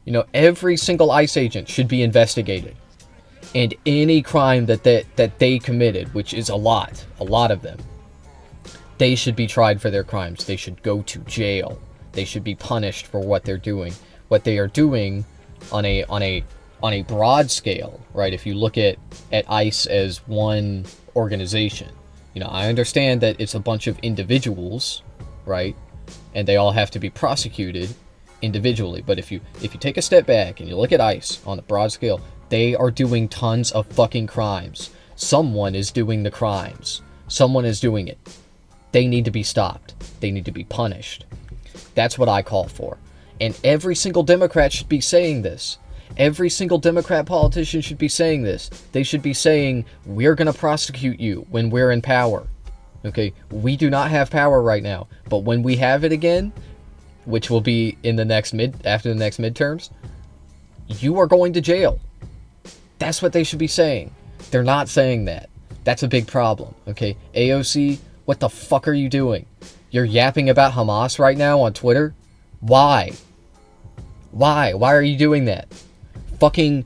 You know, every single ICE agent should be investigated. And any crime that they committed, which is a lot of them, they should be tried for their crimes. They should go to jail. They should be punished for what they're doing. What they are doing on a broad scale, right? If you look at ICE as one organization, you know, I understand that it's a bunch of individuals, right? And they all have to be prosecuted individually. But if you take a step back and you look at ICE on a broad scale, they are doing tons of fucking crimes. Someone is doing the crimes. Someone is doing it. They need to be stopped. They need to be punished. That's what I call for. And every single Democrat should be saying this. Every single Democrat politician should be saying this. They should be saying, we're going to prosecute you when we're in power. Okay? We do not have power right now. But when we have it again, which will be in the after the next midterms, you are going to jail. That's what they should be saying. They're not saying that. That's a big problem. Okay? AOC, what the fuck are you doing? You're yapping about Hamas right now on Twitter? Why? Why? Why are you doing that? Fucking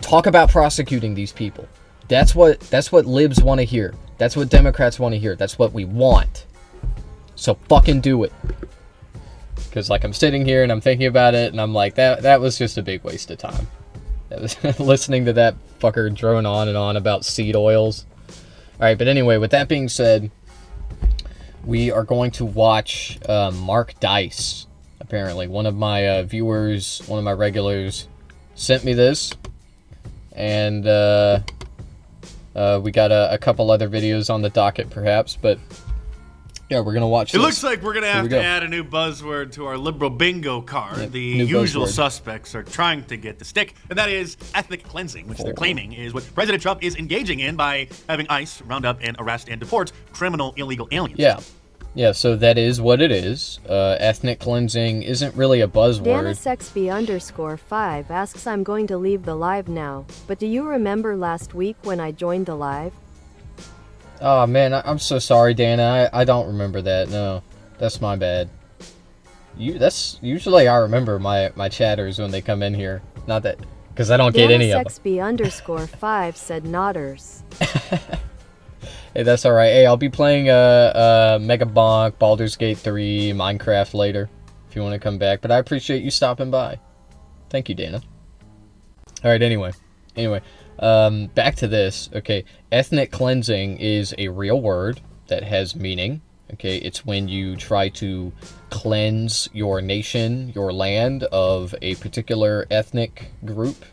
talk about prosecuting these people. That's what libs want to hear. That's what Democrats want to hear. That's what we want. So fucking do it. Because like I'm sitting here and I'm thinking about it and I'm like, that was just a big waste of time. That was listening to that fucker drone on and on about seed oils. Alright, but anyway, with that being said, we are going to watch Mark Dice. Apparently, one of my viewers, one of my regulars, sent me this, and we got a couple other videos on the docket, perhaps, but yeah, we're gonna watch. It looks like we're gonna have to add a new buzzword to our liberal bingo card. Yeah, the usual suspects are trying to get the stick, and that is ethnic cleansing, which they're claiming is what President Trump is engaging in by having ICE round up and arrest and deport criminal illegal aliens. Yeah. Yeah, so that is what it is. Ethnic cleansing isn't really a buzzword. DanaSexby_5 asks, I'm going to leave the live now, but do you remember last week when I joined the live? Oh man, I'm so sorry, Dana. I don't remember that. No, that's my bad. That's usually I remember my chatters when they come in here. Not that, because I don't get any of them. DanaSexby_5 said nodders. Hey, that's alright. Hey, I'll be playing Mega Bonk, Baldur's Gate 3, Minecraft later, if you want to come back. But I appreciate you stopping by. Thank you, Dana. Alright, anyway, back to this. Okay, ethnic cleansing is a real word that has meaning. Okay, it's when you try to cleanse your nation, your land, of a particular ethnic group.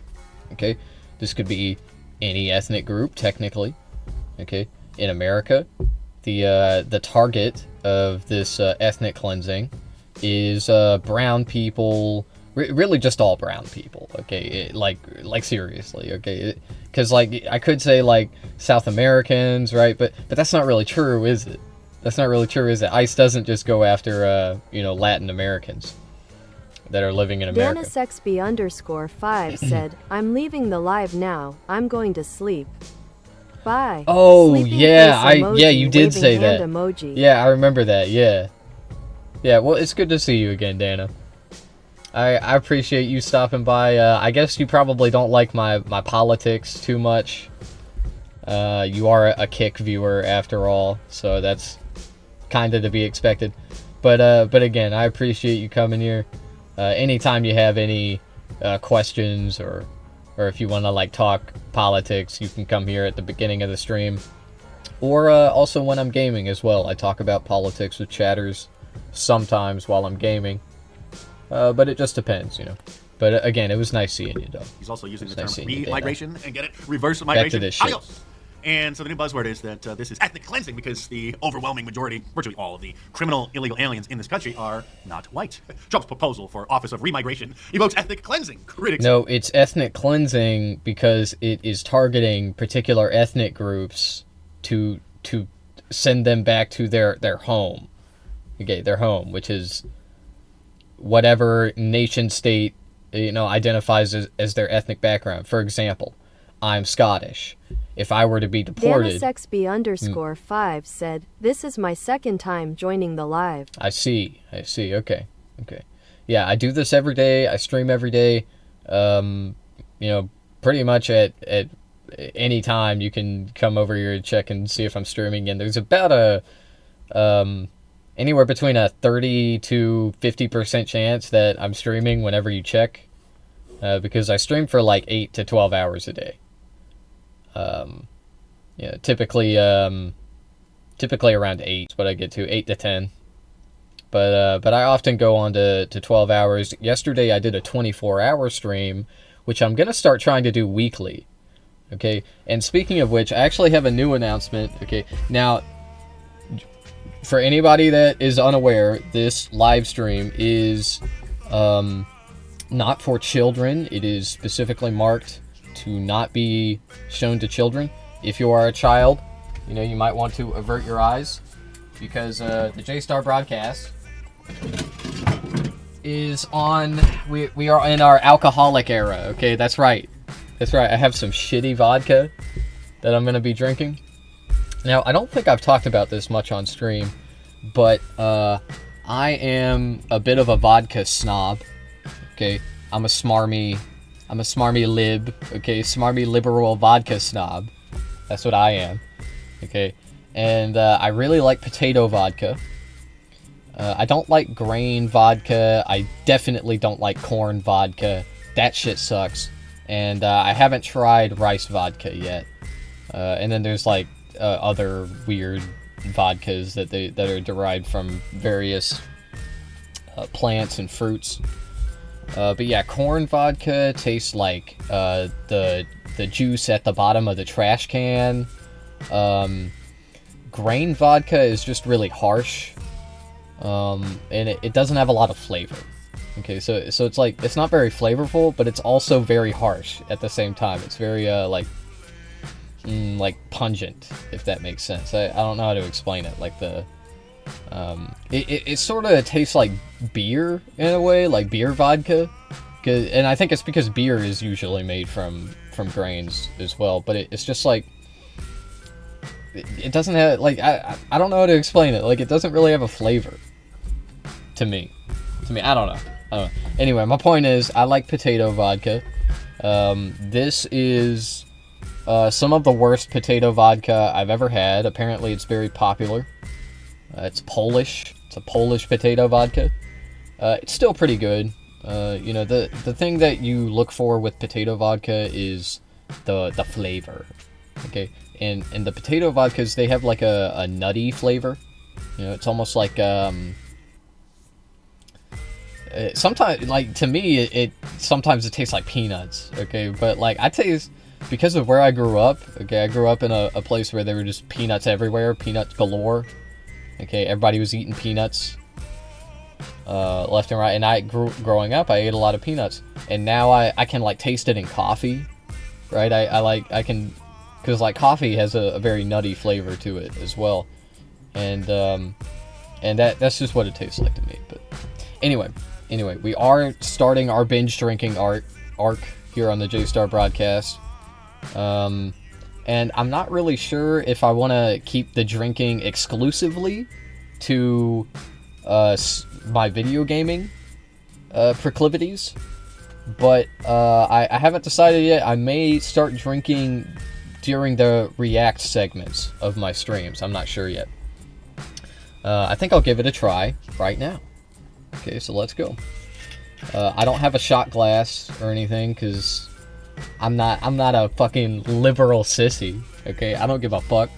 Okay, this could be any ethnic group, technically. Okay. In America, the target of this ethnic cleansing is brown people, really just all brown people. Okay, like seriously. Okay, because like I could say like South Americans, right? But that's not really true, is it? That's not really true, is it? ICE doesn't just go after Latin Americans that are living in America. DanaSexby_5 said, I'm leaving the live now. I'm going to sleep. Bye. Oh, yeah, you did say that. Emoji. Yeah, I remember that, yeah. Yeah, well, it's good to see you again, Dana. I appreciate you stopping by. I guess you probably don't like my politics too much. You are a Kick viewer, after all, so that's kind of to be expected. But again, I appreciate you coming here. Anytime you have any questions or if you want to like talk politics, you can come here at the beginning of the stream, or also when I'm gaming as well. I talk about politics with chatters sometimes while I'm gaming, but it just depends, But again, it was nice seeing you, though. He's also using the term re-migration, and get it, reverse migration. Adios. And so the new buzzword is that this is ethnic cleansing because the overwhelming majority, virtually all of the criminal illegal aliens in this country are not white. Trump's proposal for Office of Remigration evokes ethnic cleansing. Critics. No, it's ethnic cleansing because it is targeting particular ethnic groups to send them back to their home. Okay, their home, which is whatever nation state identifies as their ethnic background. For example, I'm Scottish. If I were to be deported... DanaSexby_5 said, this is my second time joining the live. I see. Okay. Yeah, I do this every day. I stream every day. You know, pretty much at any time you can come over here and check and see if I'm streaming. And there's about a anywhere between a 30 to 50% chance that I'm streaming whenever you check, because I stream for like 8 to 12 hours a day. Yeah, typically around 8 is what I get to, 8 to 10. But I often go on to 12 hours. Yesterday I did a 24-hour stream, which I'm gonna start trying to do weekly. Okay, and speaking of which, I actually have a new announcement. Okay, now, for anybody that is unaware, this live stream is not for children. It is specifically marked to not be shown to children. If you are a child, you know, you might want to avert your eyes, because the J-Star broadcast is on, we are in our alcoholic era. Okay, that's right. That's right. I have some shitty vodka that I'm going to be drinking. Now, I don't think I've talked about this much on stream, but I am a bit of a vodka snob. Okay, I'm a smarmy lib. Okay, smarmy liberal vodka snob. That's what I am. Okay, and I really like potato vodka. I don't like grain vodka. I definitely don't like corn vodka. That shit sucks. And I haven't tried rice vodka yet. And then there's like other weird vodkas that are derived from various plants and fruits. But yeah, corn vodka tastes like the juice at the bottom of the trash can. Grain vodka is just really harsh, and it doesn't have a lot of flavor. Okay, so it's like, it's not very flavorful, but it's also very harsh at the same time. It's very like pungent, if that makes sense. I don't know how to explain it. Like it sort of tastes like beer in a way, like beer vodka. And I think it's because beer is usually made from grains as well. But it's just like, it doesn't have, like, I don't know how to explain it. Like, it doesn't really have a flavor to me. I don't know. Anyway, my point is, I like potato vodka. This is some of the worst potato vodka I've ever had. Apparently, it's very popular. It's Polish. It's a Polish potato vodka. It's still pretty good. You know, the thing that you look for with potato vodka is the flavor. Okay, and the potato vodkas, they have like a nutty flavor. You know, it's almost like sometimes, like, to me, it sometimes it tastes like peanuts. Okay, but like, I taste, because of where I grew up. Okay, I grew up in a place where there were just peanuts everywhere, peanuts galore. Okay, everybody was eating peanuts left and right, and growing up, I ate a lot of peanuts, and now I can like taste it in coffee, right? I can, because like coffee has a very nutty flavor to it as well, and that's just what it tastes like to me. But anyway, we are starting our binge drinking arc here on the J-Star broadcast. And I'm not really sure if I want to keep the drinking exclusively to my video gaming proclivities, but I haven't decided yet. I may start drinking during the react segments of my streams. I'm not sure yet. I think I'll give it a try right now. Okay, so let's go. I don't have a shot glass or anything, because I'm not a fucking liberal sissy. Okay, I don't give a fuck.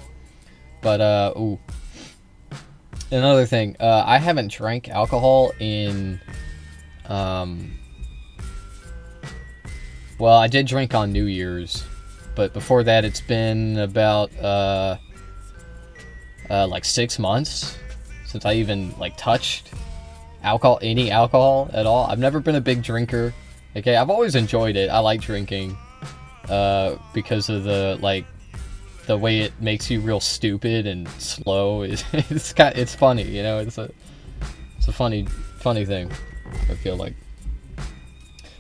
But ooh, another thing, I haven't drank alcohol in well, I did drink on New Year's, but before that it's been about like 6 months since I even like touched any alcohol at all. I've never been a big drinker. Okay, I've always enjoyed it. I like drinking because of the way it makes you real stupid and slow. It's funny, you know. It's a funny thing, I feel like.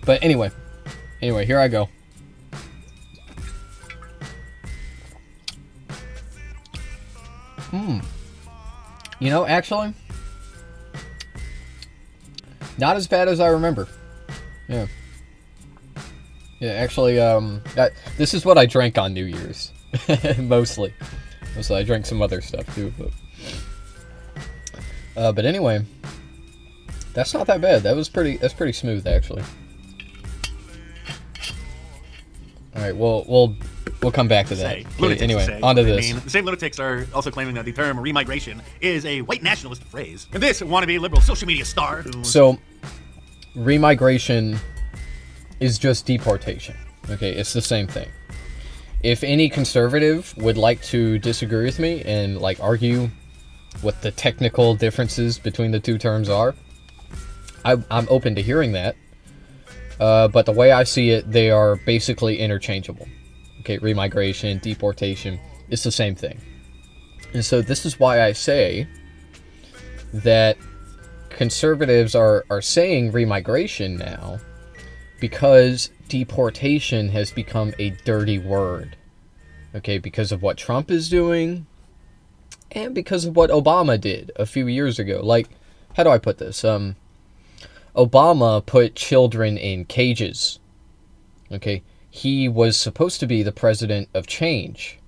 But anyway, here I go. You know, actually, not as bad as I remember. Yeah. Yeah, actually, this is what I drank on New Year's, mostly. So I drank some other stuff too, but anyway, that's not that bad. That's pretty smooth actually. All right, we'll come back to that. Okay, anyway, onto this. The same lunatics are also claiming that the term remigration is a white nationalist phrase. And this wannabe liberal social media star who... So, remigration is just deportation. Okay, it's the same thing. If any conservative would like to disagree with me and like argue what the technical differences between the two terms are, I'm open to hearing that. But the way I see it, they are basically interchangeable. Okay, remigration, deportation, it's the same thing. And so this is why I say that conservatives are saying remigration now, because deportation has become a dirty word. Okay, because of what Trump is doing, and because of what Obama did a few years ago. Like, how do I put this? Obama put children in cages. Okay, he was supposed to be the president of change.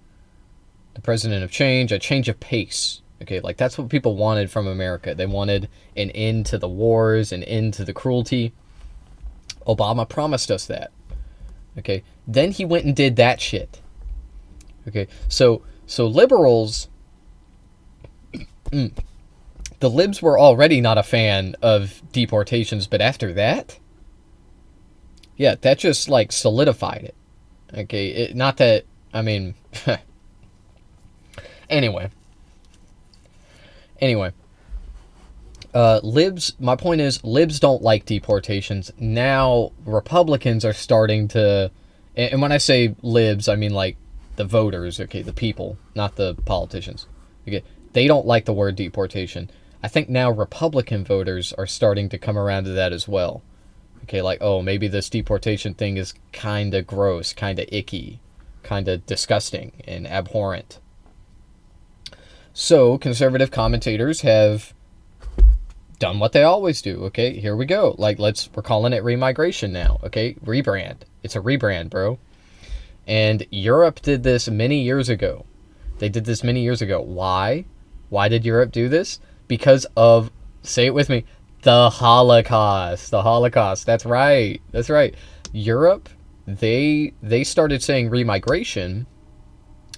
The president of change, a change of pace. Okay, like that's what people wanted from America. They wanted an end to the wars, an end to the cruelty. Obama promised us that. Okay, then he went and did that shit. Okay, so liberals, the libs were already not a fan of deportations, but after that, yeah, that just like solidified it. Okay, not that, I mean, anyway, libs, my point is, libs don't like deportations. Now, Republicans are starting to, and when I say libs, I mean like the voters, okay, the people, not the politicians. Okay, they don't like the word deportation. I think now Republican voters are starting to come around to that as well. Okay, like, oh, maybe this deportation thing is kind of gross, kind of icky, kind of disgusting and abhorrent. So, conservative commentators have done what they always do, okay? Here we go. Like, we're calling it remigration now, okay? Rebrand. It's a rebrand, bro. And Europe did this many years ago. They did this many years ago. Why? Why did Europe do this? Because of, say it with me, the Holocaust. The Holocaust. That's right. That's right. Europe, they started saying remigration.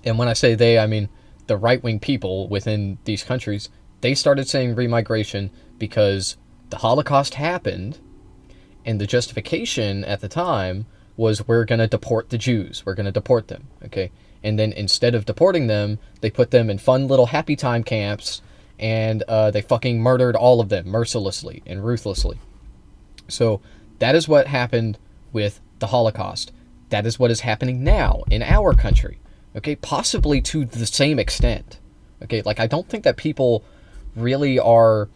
And when I say they, I mean the right-wing people within these countries. They started saying remigration because the Holocaust happened, and the justification at the time was, we're going to deport the Jews. We're going to deport them, okay? And then instead of deporting them, they put them in fun little happy time camps, and they fucking murdered all of them mercilessly and ruthlessly. So that is what happened with the Holocaust. That is what is happening now in our country, okay? Possibly to the same extent, okay? Like, I don't think that people really are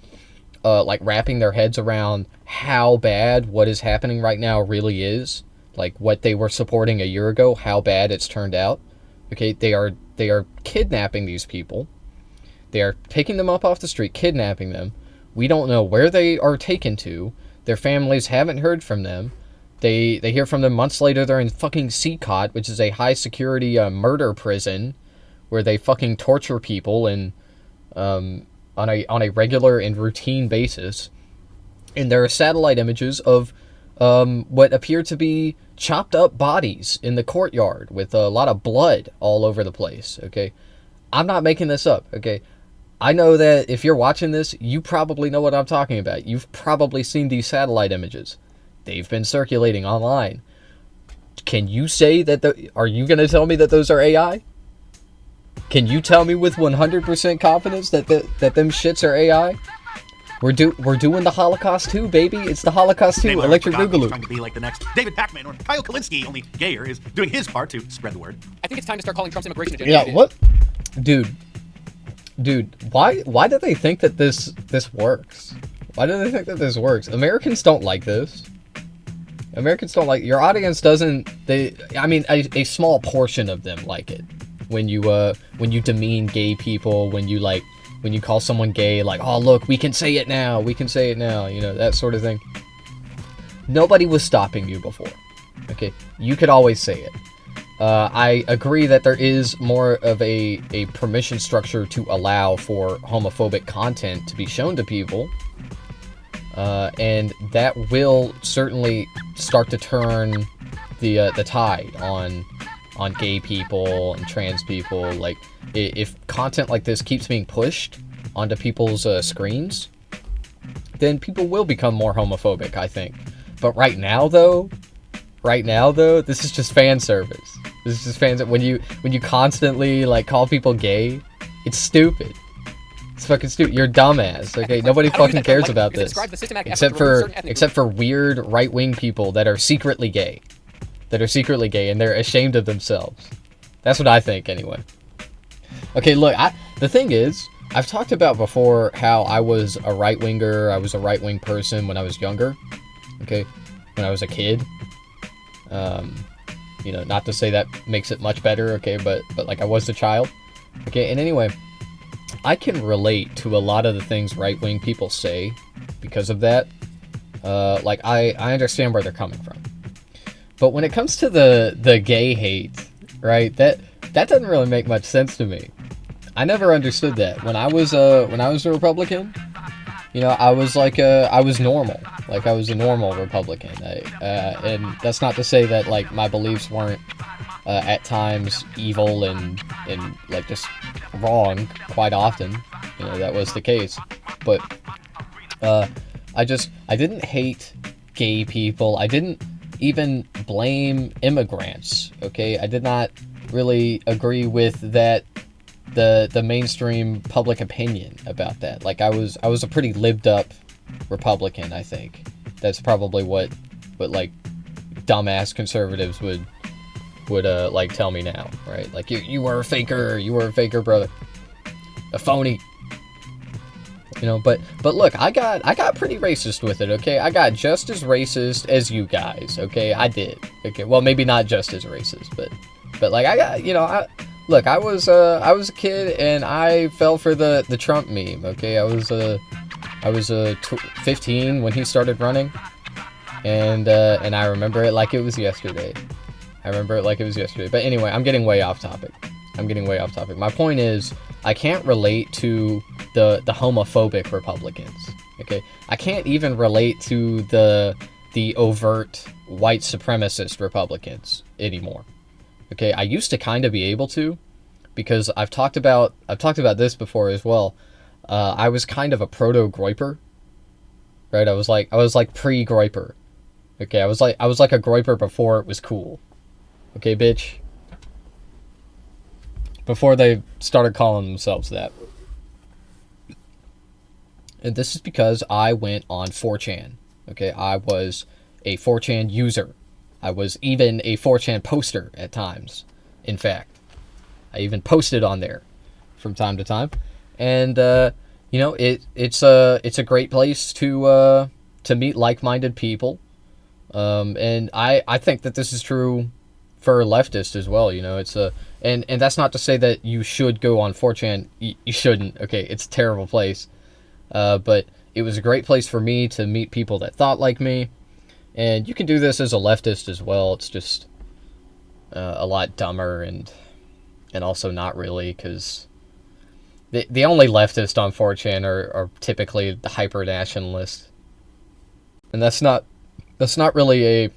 like wrapping their heads around how bad what is happening right now really is. Like what they were supporting a year ago, how bad it's turned out. Okay, they are kidnapping these people. They are taking them up off the street, kidnapping them. We don't know where they are taken to. Their families haven't heard from them. They hear from them months later. They're in fucking CCOT, which is a high security murder prison, where they fucking torture people and on a regular and routine basis. And there are satellite images of what appear to be chopped up bodies in the courtyard with a lot of blood all over the place, okay? I'm not making this up, okay? I know that if you're watching this, you probably know what I'm talking about. You've probably seen these satellite images. They've been circulating online. Can you say that are you going to tell me that those are AI? Can you tell me with 100% confidence that them shits are AI? We're doing the Holocaust too, baby. It's the Holocaust too. Electric Boogaloo. Trying to be like the next David Pakman or Kyle Kalinske, only gayer, is doing his part to spread the word. I think it's time to start calling Trump's immigration agenda. Yeah, what? Dude, why do they think that this works? Why do they think that this works? Americans don't like this. Americans don't like, your audience doesn't, I mean, a small portion of them like it. When you demean gay people, when you call someone gay, like, oh, look, we can say it now, you know, that sort of thing. Nobody was stopping you before. Okay, you could always say it. I agree that there is more of a permission structure to allow for homophobic content to be shown to people. And that will certainly start to turn the tide on gay people and trans people. Like, if content like this keeps being pushed onto people's screens, then people will become more homophobic, I think. But right now, though, this is just fan service. This is just fans. When you constantly like call people gay, it's stupid. It's fucking stupid. You're a dumbass. Okay, nobody fucking cares about this, except for weird right-wing people that are secretly gay, and they're ashamed of themselves. That's what I think, anyway. Okay, look, the thing is, I've talked about before how I was a right-winger. I was a right-wing person when I was younger. Okay, when I was a kid. You know, not to say that makes it much better, okay, but like I was a child. Okay, and anyway, I can relate to a lot of the things right-wing people say because of that. Like, I understand where they're coming from. But when it comes to the gay hate, right, that doesn't really make much sense to me. I never understood that. When I was a Republican, you know, I was normal. Like, I was a normal Republican. And that's not to say that, like, my beliefs weren't at times evil and like just wrong quite often. You know, that was the case. But I didn't hate gay people. I didn't even blame immigrants. Okay, I did not really agree with that. The mainstream public opinion about that. Like, I was a pretty lived up Republican, I think. That's probably what like dumbass conservatives would like tell me now, right? Like, you were a faker, brother. A phony. You know, but look, I got pretty racist with it, okay? I got just as racist as you guys, okay? I did. Okay, well, maybe not just as racist, but like, I got, you know, Look, I was a kid and I fell for the Trump meme. Okay, I was 15 when he started running, and I remember it like it was yesterday. But anyway, I'm getting way off topic. My point is, I can't relate to the homophobic Republicans. Okay, I can't even relate to the overt white supremacist Republicans anymore. Okay, I used to kind of be able to, because I've talked about this before as well. I was kind of a proto-Groyper, right? I was like pre-Groyper. Okay, I was like a Groyper before it was cool. Okay, bitch. Before they started calling themselves that. And this is because I went on 4chan. Okay, I was a 4chan user. I was even a 4chan poster at times. In fact, I even posted on there from time to time, and you know, it's a great place to meet like-minded people, and I think that this is true for leftists as well. You know, and that's not to say that you should go on 4chan. You shouldn't. Okay, it's a terrible place, but it was a great place for me to meet people that thought like me. And you can do this as a leftist as well. It's just a lot dumber and also not really, because the only leftists on 4chan are typically the hyper-nationalists. And that's not really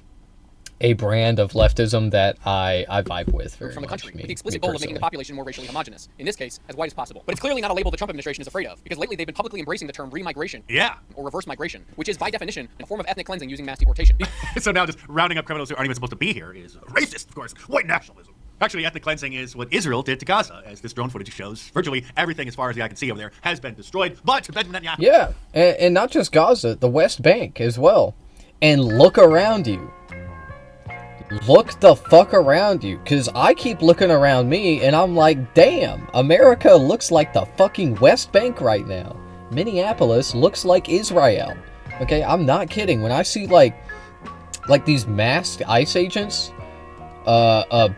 a brand of leftism that I vibe with very from the country, much. with the explicit goal of making the population more racially homogenous. In this case, as white as possible. But it's clearly not a label the Trump administration is afraid of, because lately they've been publicly embracing the term remigration. Yeah. Or reverse migration, which is by definition a form of ethnic cleansing using mass deportation. So now just rounding up criminals who aren't even supposed to be here is racist, of course, white nationalism. Actually, ethnic cleansing is what Israel did to Gaza, as this drone footage shows. Virtually everything, as far as the eye can see over there, has been destroyed. But Benjamin Netanyahu... Yeah, and not just Gaza, the West Bank as well. And look around you. Look the fuck around you, because I keep looking around me, and I'm like, damn, America looks like the fucking West Bank right now. Minneapolis looks like Israel. Okay, I'm not kidding. When I see, like these masked ICE agents...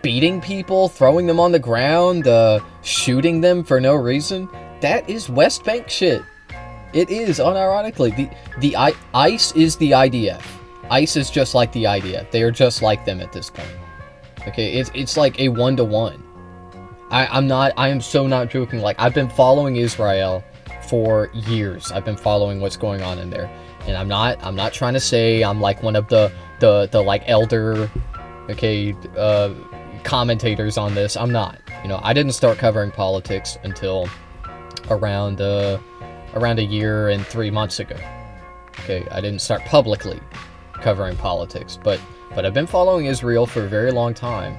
beating people, throwing them on the ground, shooting them for no reason. That is West Bank shit. It is, unironically. The ICE is the IDF. ICE is just like the IDF. They are just like them at this point. Okay, it's like a 1-to-1. I am so not joking. Like, I've been following Israel for years. I've been following what's going on in there, and I'm not trying to say I'm like one of the like elder, okay, commentators on this. I'm not. You know, I didn't start covering politics until around a year and 3 months ago. Okay, I didn't start publicly covering politics, but I've been following Israel for a very long time.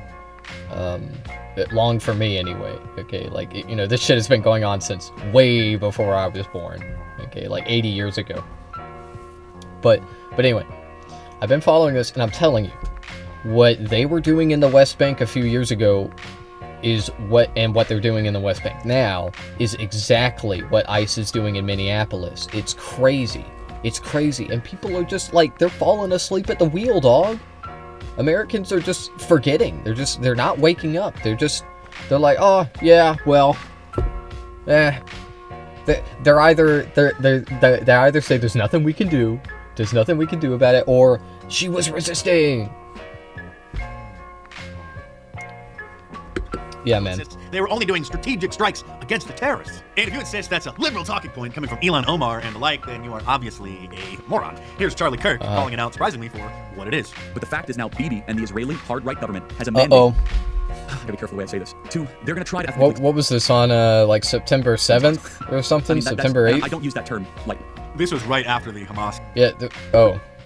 Long for me anyway. Okay, like, you know, this shit has been going on since way before I was born. Okay, like 80 years ago. But anyway, I've been following this, and I'm telling you, what they were doing in the West Bank a few years ago is what they're doing in the West Bank now is exactly what ICE is doing in Minneapolis. It's crazy. It's crazy. And people are just like, they're falling asleep at the wheel, dog. Americans are just forgetting. They're not waking up. They're like, oh yeah, well, they either say there's nothing we can do about it, or she was resisting. Yeah, man. They were only doing strategic strikes against the terrorists. And if you insist that's a liberal talking point coming from Ilhan Omar and the like, then you are obviously a moron. Here's Charlie Kirk calling it out, surprisingly, for what it is. But the fact is now Bibi and the Israeli hard-right government has a mandate. I gotta be careful the way I say this. They're gonna try to... What was this on, like, September 7th or something? I mean, September 8th? I don't use that term lightly. This was right after the Hamas... Yeah,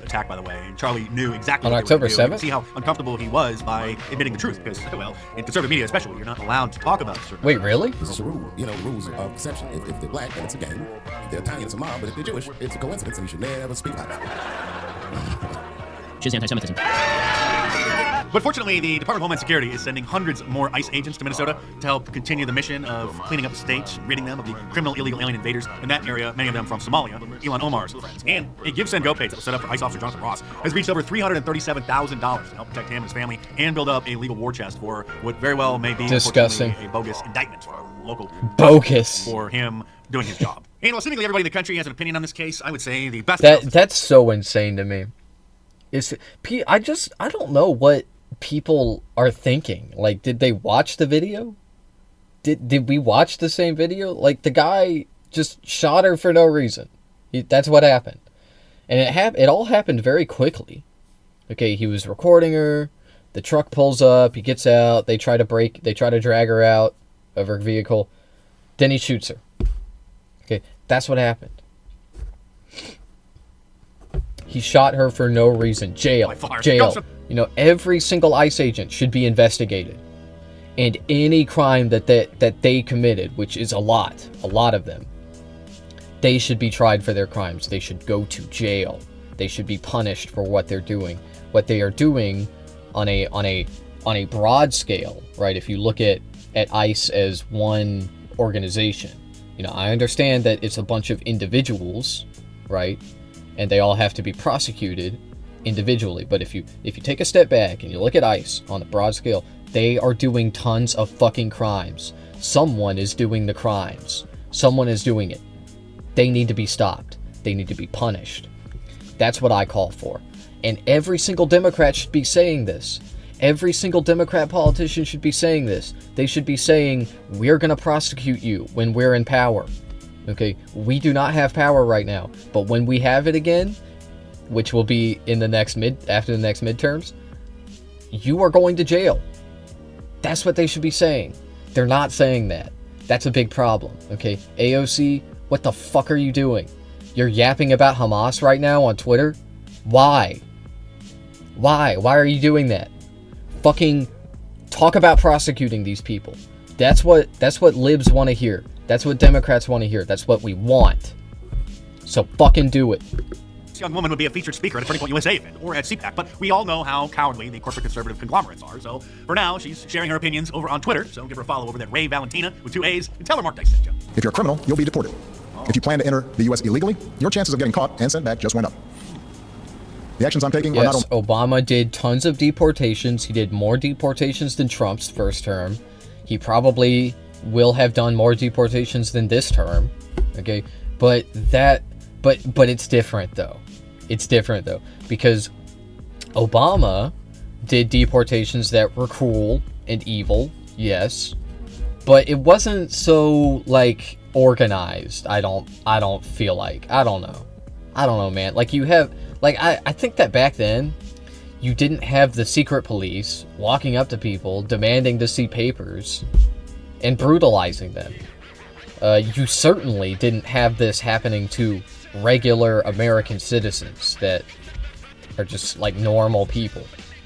attack, by the way, and Charlie knew exactly on what October 7th. See how uncomfortable he was by admitting the truth, because, well, in conservative media especially, you're not allowed to talk about certain... Wait, really? This is a rule, rules of perception. If they're black, then it's a game. If they're Italian, it's a mob. But if they're Jewish, it's a coincidence, and you should never speak about it. She's anti-Semitism. But fortunately, the Department of Homeland Security is sending hundreds more ICE agents to Minnesota to help continue the mission of cleaning up the state, ridding them of the criminal illegal alien invaders in that area, many of them from Somalia, Ilhan Omar's friends. And a Give, Send, Go page that was set up for ICE officer Jonathan Ross has reached over $337,000 to help protect him and his family and build up a legal war chest for what very well may be disgusting a bogus indictment for a local bogus for him doing his job. And while seemingly everybody in the country has an opinion on this case, I would say the best... That's so insane to me. I don't know what people are thinking. Like, did they watch the video? Did we watch the same video? Like, the guy just shot her for no reason. That's what happened. And it all happened very quickly. Okay, he was recording her. The truck pulls up. He gets out. They try to drag her out of her vehicle. Then he shoots her. Okay, that's what happened. He shot her for no reason. Jail. You know, every single ICE agent should be investigated. And any crime that they committed, which is a lot of them, they should be tried for their crimes. They should go to jail. They should be punished for what they're doing. What they are doing on a broad scale, right? If you look at ICE as one organization, you know, I understand that it's a bunch of individuals, right? And they all have to be prosecuted individually. But if you take a step back and you look at ICE on a broad scale, they are doing tons of fucking crimes. Someone is doing the crimes. Someone is doing it. They need to be stopped. They need to be punished. That's what I call for. And every single Democrat should be saying this. Every single Democrat politician should be saying this. They should be saying, we're going to prosecute you when we're in power. Okay, we do not have power right now, but when we have it again, which will be in the after the next midterms, you are going to jail. That's what they should be saying. They're not saying that. That's a big problem. Okay, AOC, what the fuck are you doing? You're yapping about Hamas right now on Twitter? Why? Why are you doing that? Fucking talk about prosecuting these people. That's what libs want to hear. That's what Democrats want to hear. That's what we want. So fucking do it. This young woman would be a featured speaker at a Turning Point USA event or at CPAC, but we all know how cowardly the corporate conservative conglomerates are. So for now, she's sharing her opinions over on Twitter. So give her a follow over there, Ray Valentina with 2 A's, and tell her Mark Dice sent you. If you're a criminal, you'll be deported. If you plan to enter the U.S. illegally, your chances of getting caught and sent back just went up. The actions I'm taking are not only... Obama did tons of deportations. He did more deportations than Trump's first term. He probably will have done more deportations than this term. Okay, but it's different though. It's different though, because Obama did deportations that were cruel and evil, yes, but it wasn't so, like, organized. I don't feel like. I don't know, man. Like, you have, like, I think that back then, you didn't have the secret police walking up to people, demanding to see papers, and brutalizing them. You certainly didn't have this happening to regular American citizens that are just, like, normal people.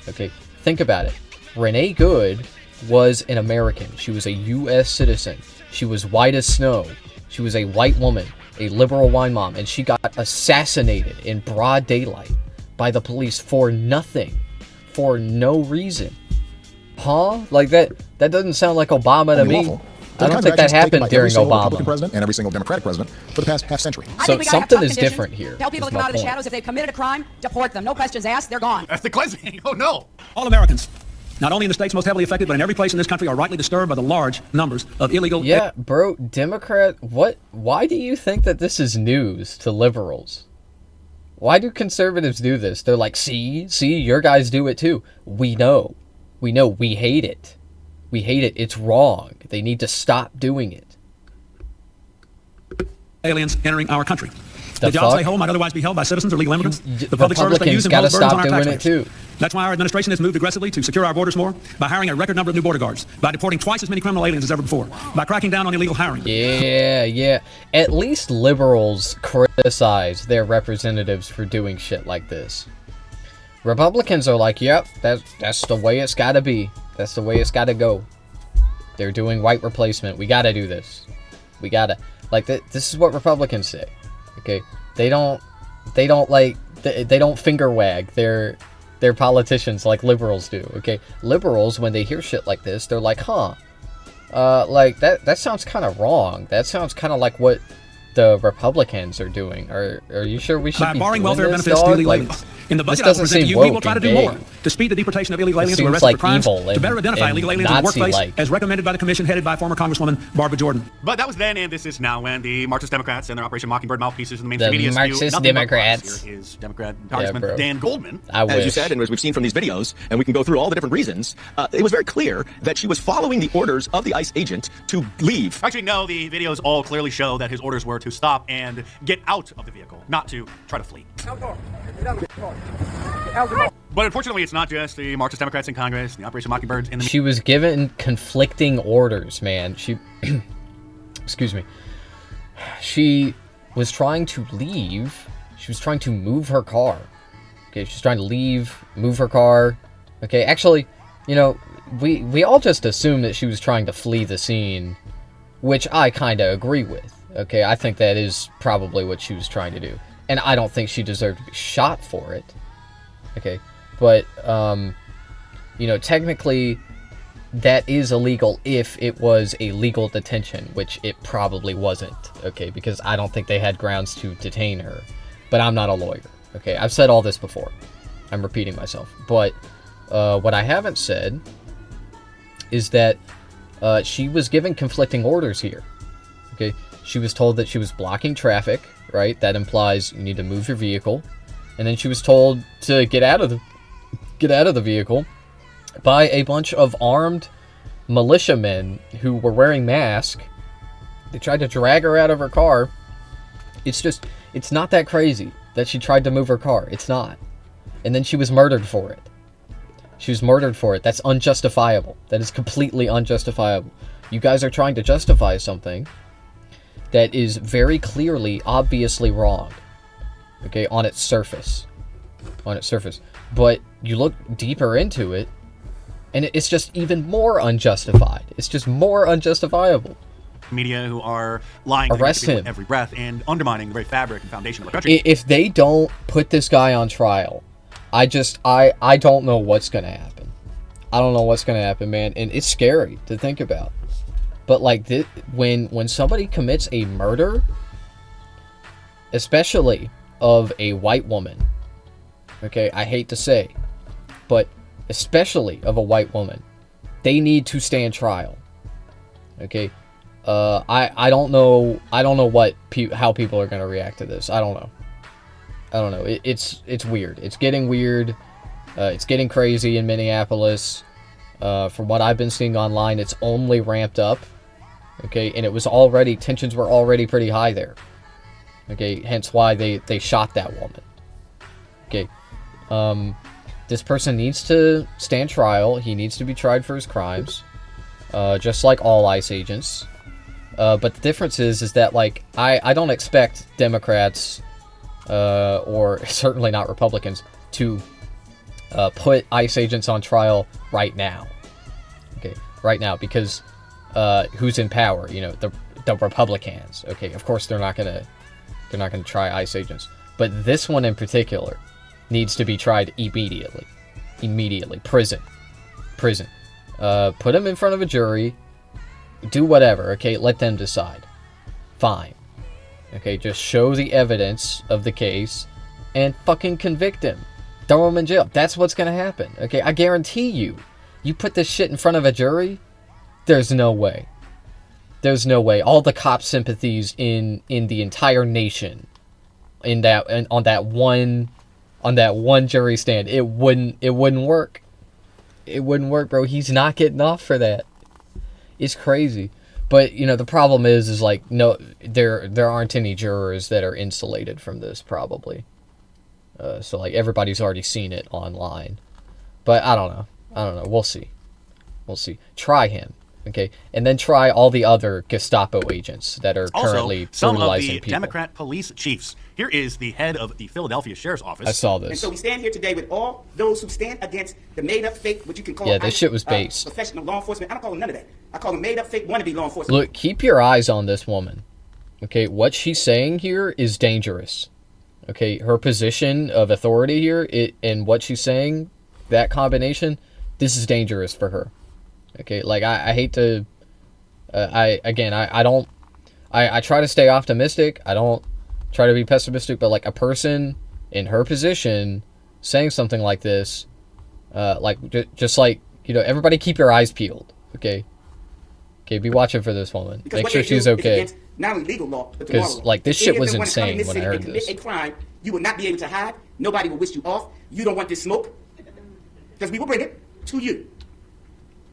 Okay, think about it. Renee Good was an American. She was a U.S. citizen. She was white as snow. She was a white woman, a liberal wine mom, and she got assassinated in broad daylight by the police for nothing, for no reason. Huh? Like, that doesn't sound like Obama to me. I don't think that happened during Obama. Republican president and every single Democratic president for the past half century. So something is different here. Tell people to come out of the shadows. If they've committed a crime, deport them. No questions asked. They're gone. Ethnic cleansing. Oh, no. All Americans, not only in the states most heavily affected, but in every place in this country, are rightly disturbed by the large numbers of illegal... Yeah, bro, Democrat, why do you think that this is news to liberals? Why do conservatives do this? They're like, see, your guys do it too. We know, we hate it. We hate it, it's wrong. They need to stop doing it. Aliens entering our country. The jobs they hold might otherwise be held by citizens or legal immigrants. The public service they use impose burdens on our taxpayers. That's why our administration has moved aggressively to secure our borders more, by hiring a record number of new border guards, by deporting twice as many criminal aliens as ever before, by cracking down on illegal hiring. Yeah. At least liberals criticize their representatives for doing shit like this. Republicans are like, yep, that's the way it's gotta be. That's the way it's gotta go. They're doing white replacement. We gotta do this. We gotta. Like, this is what Republicans say. Okay? They don't finger wag their politicians like liberals do. Okay? Liberals, when they hear shit like this, they're like, huh. Like, that sounds kind of wrong. That sounds kind of like what the Republicans are doing. Are you sure we should be barring doing welfare this, benefits dog? to illegal Like, aliens. In the this budget I will doesn't present to seem you, we will woke try to and do gay. more to speed the deportation of illegal aliens who are seems arrested like for crimes, evil to better and- identify and illegal aliens in the workplace, Nazi-like. as recommended by the commission headed by former Congresswoman Barbara Jordan. But that was then, and this is now, when the Marxist Democrats and their Operation Mockingbird mouthpieces in the The mainstream media Marxist spew nothing but Democrats. lies. Here is Democrat Congressman bro. Dan Goldman. I wish. As you said, and as we've seen from these videos, and we can go through all the different reasons, it was very clear that she was following the orders of the ICE agent to leave. Actually, no, the videos all clearly show that his orders were to stop and get out of the vehicle, not to try to flee. But unfortunately, it's not just the Marxist Democrats in Congress, the Operation Mockingbirds in the... She was given conflicting orders, man. She... excuse me. She was trying to leave. She was trying to move her car. Okay, she's trying to leave, move her car. Okay, actually, you know, we all just assume that she was trying to flee the scene, which I kind of agree with. Okay, I think that is probably what she was trying to do. And I don't think she deserved to be shot for it. Okay, but, you know, technically, that is illegal if it was a legal detention, which it probably wasn't, okay, because I don't think they had grounds to detain her. But I'm not a lawyer, okay? I've said all this before. I'm repeating myself. But what I haven't said is that she was given conflicting orders here, okay? She was told that she was blocking traffic, right? That implies you need to move your vehicle. And then she was told to get out of the vehicle by a bunch of armed militiamen who were wearing masks. They tried to drag her out of her car. It's not that crazy that she tried to move her car. It's not. And then she was murdered for it. She was murdered for it. That's unjustifiable. That is completely unjustifiable. You guys are trying to justify something that is very clearly, obviously wrong. Okay, on its surface. On its surface. But you look deeper into it, and it's just even more unjustified. It's just more unjustifiable. Media who are lying Arrest to people him. with every breath and undermining the very fabric and foundation of the country. If they don't put this guy on trial, I don't know what's gonna happen. I don't know what's gonna happen, man, and it's scary to think about. But like when somebody commits a murder, especially of a white woman, okay, I hate to say, but especially of a white woman, they need to stand trial. Okay, I don't know how people are gonna react to this. I don't know. It's weird. It's getting weird. It's getting crazy in Minneapolis. From what I've been seeing online, it's only ramped up. Okay, and tensions were already pretty high there. Okay, hence why they shot that woman. Okay, this person needs to stand trial. He needs to be tried for his crimes, just like all ICE agents. But the difference is that, like, I don't expect Democrats, or certainly not Republicans, to put ICE agents on trial right now. Okay, right now, because who's in power? You know, the Republicans. Okay, of course they're not gonna try ICE agents, but this one in particular needs to be tried immediately. Prison. Put him in front of a jury. Do whatever. Okay, let them decide. Fine. Okay, just show the evidence of the case and fucking convict him. Throw him in jail. That's what's gonna happen. Okay, I guarantee you. You put this shit in front of a jury, there's no way. There's no way. All the cop sympathies in the entire nation, on that one jury stand, it wouldn't work. It wouldn't work, bro. He's not getting off for that. It's crazy. But, you know, the problem is like, no, there aren't any jurors that are insulated from this, probably. So, like, everybody's already seen it online. But I don't know. We'll see. Try him. Okay, and then try all the other Gestapo agents that are currently some of the people. Democrat police chiefs. Here is the head of the Philadelphia Sheriff's Office. I saw this. And so we stand here today with all those who stand against the made-up, fake, what you can call this shit was based. Professional law enforcement. I don't call them none of that. I call them made-up, fake, wannabe law enforcement. Look, keep your eyes on this woman. Okay, what she's saying here is dangerous. Okay, her position of authority here, and what she's saying, that combination, this is dangerous for her. Okay, like, I hate to, I try to stay optimistic, I don't try to be pessimistic, but, like, a person in her position saying something like this, just like, you know, everybody keep your eyes peeled, okay? Okay, be watching for this woman. Because make sure she's okay. Not only legal law, but because, like, this shit was insane when I heard this. A crime, you will not be able to hide, nobody will wish you off, you don't want this smoke, because we will bring it to you.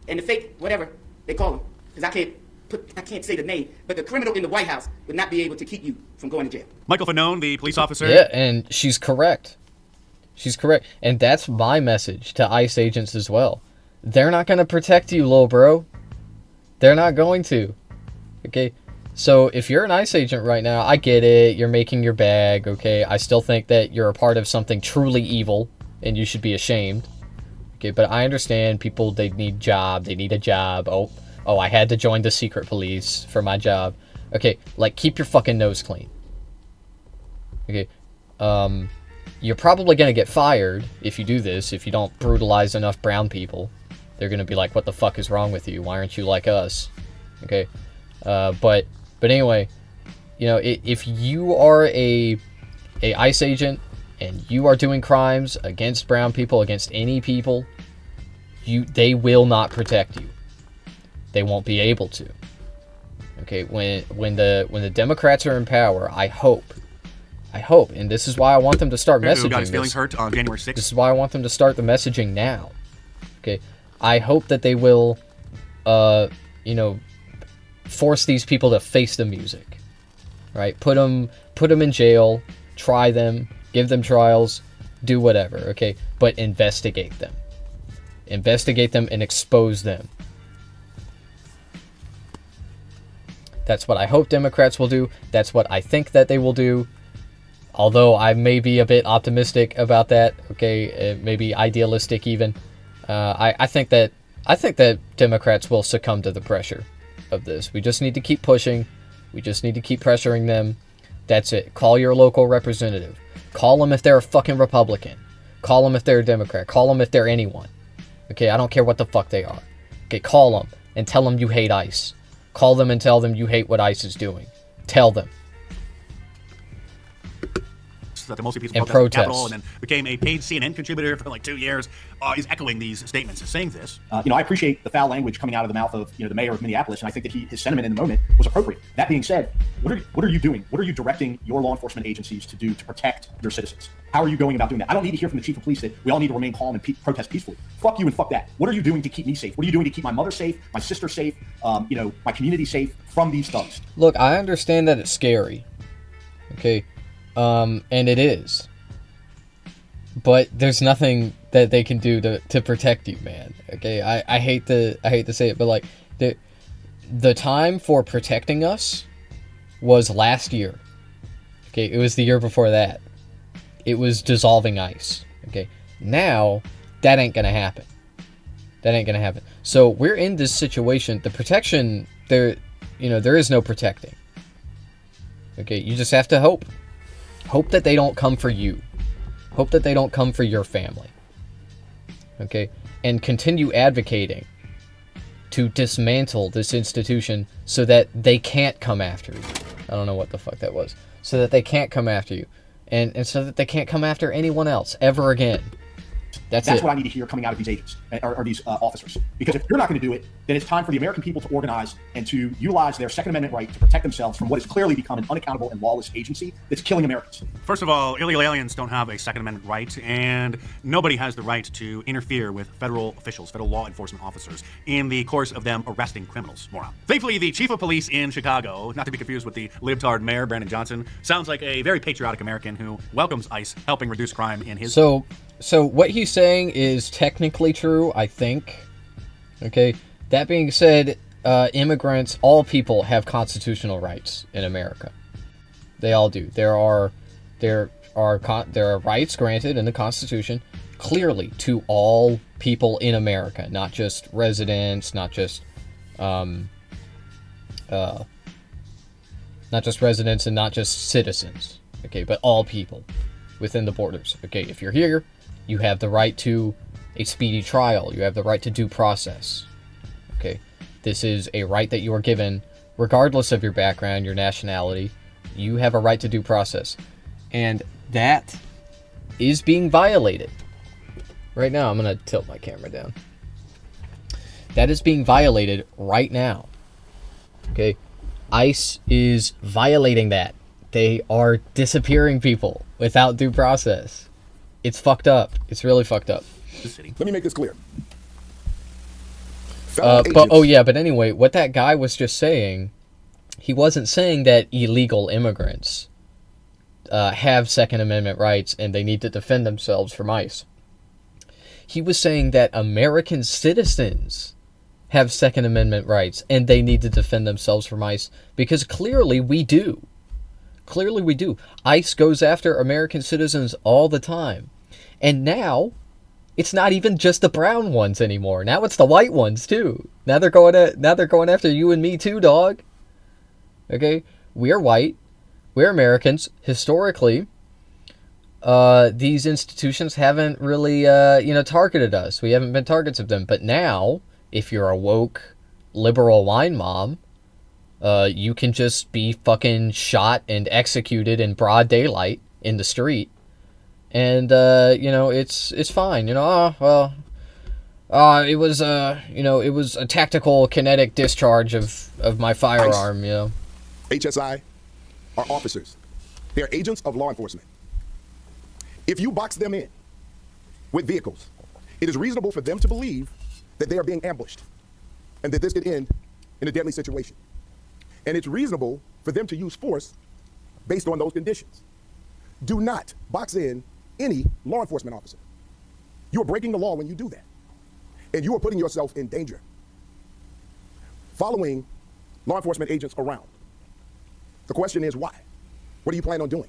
And the fake, whatever they call them, because I can't say the name, but the criminal in the White House would not be able to keep you from going to jail. Michael Fanone, the police officer. Yeah, and she's correct. And that's my message to ICE agents as well. They're not going to protect you, little bro. They're not going to. Okay? So if you're an ICE agent right now, I get it. You're making your bag, okay? I still think that you're a part of something truly evil, and you should be ashamed. Okay, but I understand people, they need a job. Oh, I had to join the secret police for my job. Okay, like, keep your fucking nose clean. Okay, you're probably gonna get fired if you do this, if you don't brutalize enough brown people. They're gonna be like, what the fuck is wrong with you? Why aren't you like us? Okay, but anyway, you know, if you are a ICE agent, and you are doing crimes against brown people, against any people, they will not protect you. They won't be able to. Okay, when the Democrats are in power, I hope, and this is why I want them to start messaging. Who got his feelings hurt on January 6th? This is why I want them to start the messaging now. Okay, I hope that they will, you know, force these people to face the music. Right, put them in jail, try them. Give them trials, do whatever, okay? But investigate them. Investigate them and expose them. That's what I hope Democrats will do. That's what I think that they will do. Although I may be a bit optimistic about that, okay? Maybe idealistic even. I think that Democrats will succumb to the pressure of this. We just need to keep pushing. We just need to keep pressuring them. That's it. Call your local representative. Call them if they're a fucking Republican. Call them if they're a Democrat. Call them if they're anyone. Okay, I don't care what the fuck they are. Okay, call them and tell them you hate ICE. Call them and tell them you hate what ICE is doing. Tell them. that the mostly peaceful and protest at the Capitol, and then became a paid CNN contributor for like 2 years, is echoing these statements, saying this. I appreciate the foul language coming out of the mouth of the mayor of Minneapolis, and I think that his sentiment in the moment was appropriate. That being said, what are you doing? What are you directing your law enforcement agencies to do to protect your citizens? How are you going about doing that? I don't need to hear from the chief of police that we all need to remain calm and protest peacefully. Fuck you and fuck that. What are you doing to keep me safe? What are you doing to keep my mother safe, my sister safe, my community safe from these thugs? Look, I understand that it's scary, okay, and it is, but there's nothing that they can do to protect you, man. Okay, I hate to say it, but like the time for protecting us was last year. Okay, it was the year before that. It was dissolving ICE. Okay, now that ain't gonna happen. That ain't gonna happen. So we're in this situation. The protection there, there is no protecting. Okay, you just have to hope that they don't come for you. Hope that they don't come for your family. Okay, and continue advocating to dismantle this institution so that they can't come after you. I don't know what the fuck that was. So that they can't come after you. And so that they can't come after anyone else ever again. That's what I need to hear coming out of these agents or these officers. Because if you're not going to do it, then it's time for the American people to organize and to utilize their Second Amendment right to protect themselves from what has clearly become an unaccountable and lawless agency that's killing Americans. First of all, illegal aliens don't have a Second Amendment right, and nobody has the right to interfere with federal officials, federal law enforcement officers, in the course of them arresting criminals. Moron. Thankfully, the chief of police in Chicago, not to be confused with the libtard mayor, Brandon Johnson, sounds like a very patriotic American who welcomes ICE helping reduce crime in his... So what he's saying is technically true, I think. Okay. That being said, immigrants, all people have constitutional rights in America. They all do. There are rights granted in the Constitution clearly to all people in America, not just residents, not just residents and not just citizens. Okay, but all people within the borders. Okay, if you're here, you have the right to a speedy trial. You have the right to due process. Okay, this is a right that you are given regardless of your background, your nationality. You have a right to due process. And that is being violated. Right now, I'm going to tilt my camera down. That is being violated right now. Okay, ICE is violating that. They are disappearing people without due process. It's fucked up. It's really fucked up. Let me make this clear. But anyway, what that guy was just saying, he wasn't saying that illegal immigrants have Second Amendment rights and they need to defend themselves from ICE. He was saying that American citizens have Second Amendment rights and they need to defend themselves from ICE, because clearly we do. Clearly we do. ICE goes after American citizens all the time. And now, it's not even just the brown ones anymore. Now it's the white ones too. Now they're going after you and me too, dog. Okay? We're white. We're Americans. Historically, these institutions haven't really targeted us. We haven't been targets of them. But now, if you're a woke liberal wine mom, you can just be fucking shot and executed in broad daylight in the street. And, it's fine. it was a tactical kinetic discharge of my firearm, HSI are officers. They're agents of law enforcement. If you box them in with vehicles, it is reasonable for them to believe that they are being ambushed and that this could end in a deadly situation. And it's reasonable for them to use force based on those conditions. Do not box in any law enforcement officer. You are breaking the law when you do that. And you are putting yourself in danger. Following law enforcement agents around. The question is why? What do you plan on doing?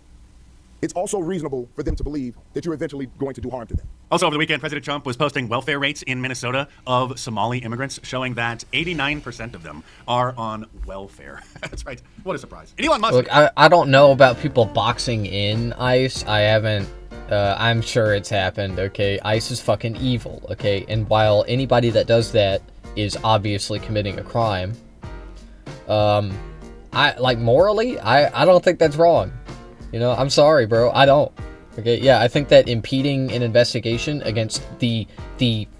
It's also reasonable for them to believe that you're eventually going to do harm to them. Also, over the weekend, President Trump was posting welfare rates in Minnesota of Somali immigrants, showing that 89% of them are on welfare. That's right. What a surprise. And Elon Musk. Look, I don't know about people boxing in ICE. I haven't. I'm sure it's happened, okay? ICE is fucking evil, okay? And while anybody that does that is obviously committing a crime, morally, I don't think that's wrong. I'm sorry, bro. I don't. Okay, yeah, I think that impeding an investigation against the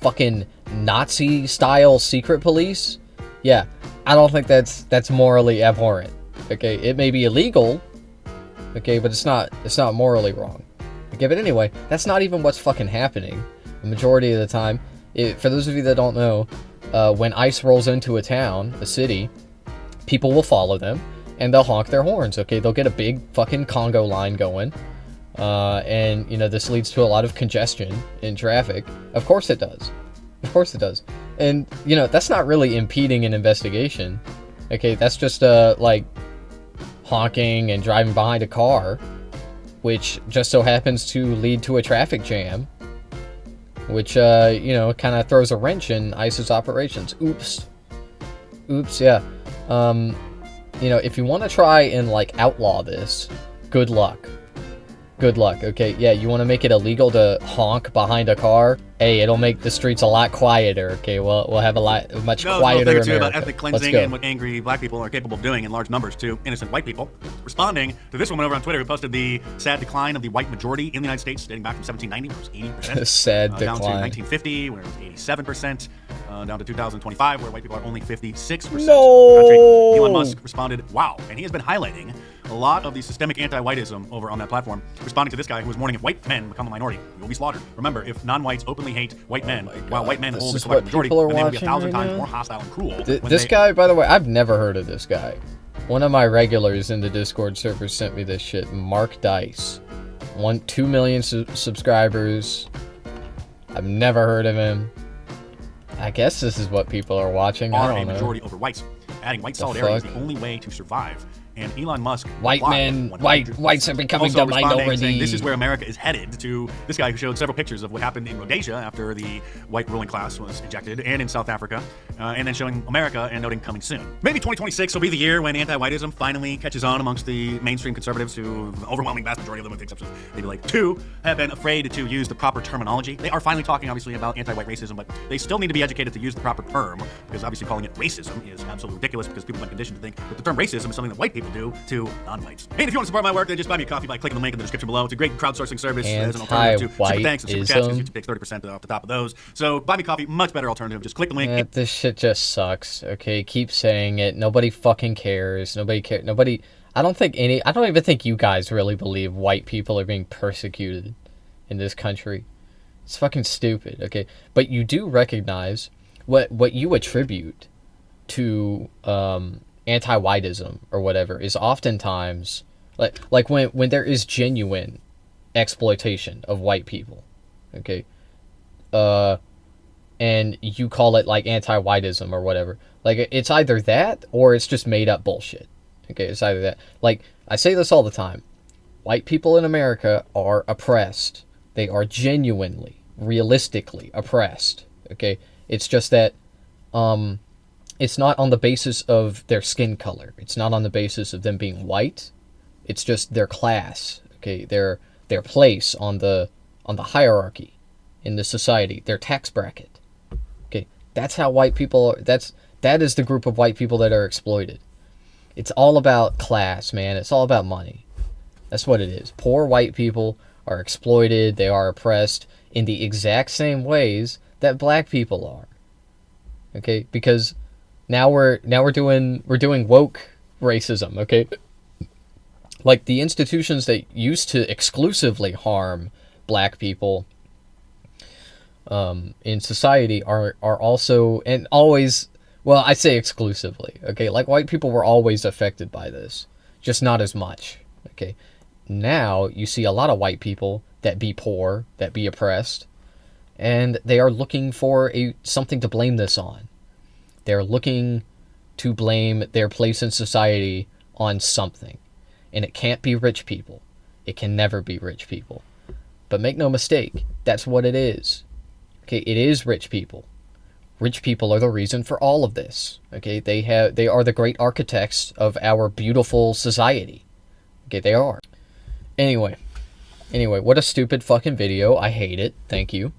fucking Nazi-style secret police, yeah, I don't think that's morally abhorrent. Okay, it may be illegal, okay, but it's not morally wrong. Okay, but anyway, that's not even what's fucking happening. The majority of the time, for those of you that don't know, when ICE rolls into a town, a city, people will follow them, and they'll honk their horns, okay? They'll get a big fucking Congo line going, and, you know, this leads to a lot of congestion in traffic. Of course it does. Of course it does. And, you know, that's not really impeding an investigation, okay? That's just, like, honking and driving behind a car, which just so happens to lead to a traffic jam, which, you know, kind of throws a wrench in ICE's operations. Oops, yeah. You know, if you want to try and, like, outlaw this, good luck. Good luck, okay? Yeah, you want to make it illegal to honk behind a car? Hey, it'll make the streets a lot quieter, okay? We'll have a much quieter America. Too about ethnic cleansing and what angry black people are capable of doing in large numbers to innocent white people. Responding to this woman over on Twitter who posted the sad decline of the white majority in the United States dating back from 1790, where it was 80%. Sad decline. Down to 1950, where it was 87%. Down to 2025, where white people are only 56%. No! Elon Musk responded, wow. And he has been highlighting a lot of the systemic anti-whiteism over on that platform, responding to this guy who was warning if white men become a minority, you will be slaughtered. Remember, if non-whites openly hate white men, while white men hold the collective majority, then they will be 1,000 times more hostile and cruel. This guy, by the way, I've never heard of this guy. One of my regulars in the Discord server sent me this shit. Mark Dice. 2 million subscribers. I've never heard of him. I guess this is what people are watching. I don't know. Majority over whites. Adding white solidarity is the only way to survive. And Elon Musk, whites are becoming the minority. Saying this is where America is headed. To this guy who showed several pictures of what happened in Rhodesia after the white ruling class was ejected, and in South Africa, and then showing America and noting coming soon. Maybe 2026 will be the year when anti-whiteism finally catches on amongst the mainstream conservatives, who the overwhelming vast majority of them, with the exception of maybe like 2, have been afraid to use the proper terminology. They are finally talking, obviously, about anti-white racism, but they still need to be educated to use the proper term, because obviously calling it racism is absolutely ridiculous, because people have been conditioned to think that the term racism is something that white people do to non-whites. And if you want to support my work, then just buy me a coffee by clicking the link in the description below. It's a great crowdsourcing service as an alternative to Super Thanks and Super Chats, because YouTube takes 30% off the top of those. So buy me coffee, much better alternative. Just click the link. This shit just sucks. Okay, keep saying it. Nobody fucking cares. Nobody cares. Nobody. I don't even think you guys really believe white people are being persecuted in this country. It's fucking stupid. Okay, but you do recognize what you attribute to anti-whiteism or whatever is oftentimes like when there is genuine exploitation of white people, okay, and you call it like anti-whiteism or whatever, like it's either that or it's just made up bullshit. Okay, it's either that. Like, I say this all the time, white people in America are oppressed. They are genuinely, realistically oppressed. Okay, it's just that it's not on the basis of their skin color. It's not on the basis of them being white. It's just their class, okay, their place on the hierarchy in the society, their tax bracket. Okay, that's how white people are. That is the group of white people that are exploited. It's all about class, man. It's all about money. That's what it is. Poor white people are exploited. They are oppressed in the exact same ways that black people are. Okay, because now we're doing woke racism, okay? Like, the institutions that used to exclusively harm black people in society are also, and always, well, I say exclusively, okay? Like, white people were always affected by this, just not as much, okay? Now you see a lot of white people that be poor, that be oppressed, and they are looking for something to blame this on. They're looking to blame their place in society on something. And it can't be rich people. It can never be rich people. But make no mistake, that's what it is. Okay, it is rich people. Rich people are the reason for all of this. Okay, they are the great architects of our beautiful society. Okay, they are. Anyway, what a stupid fucking video. I hate it. Thank you.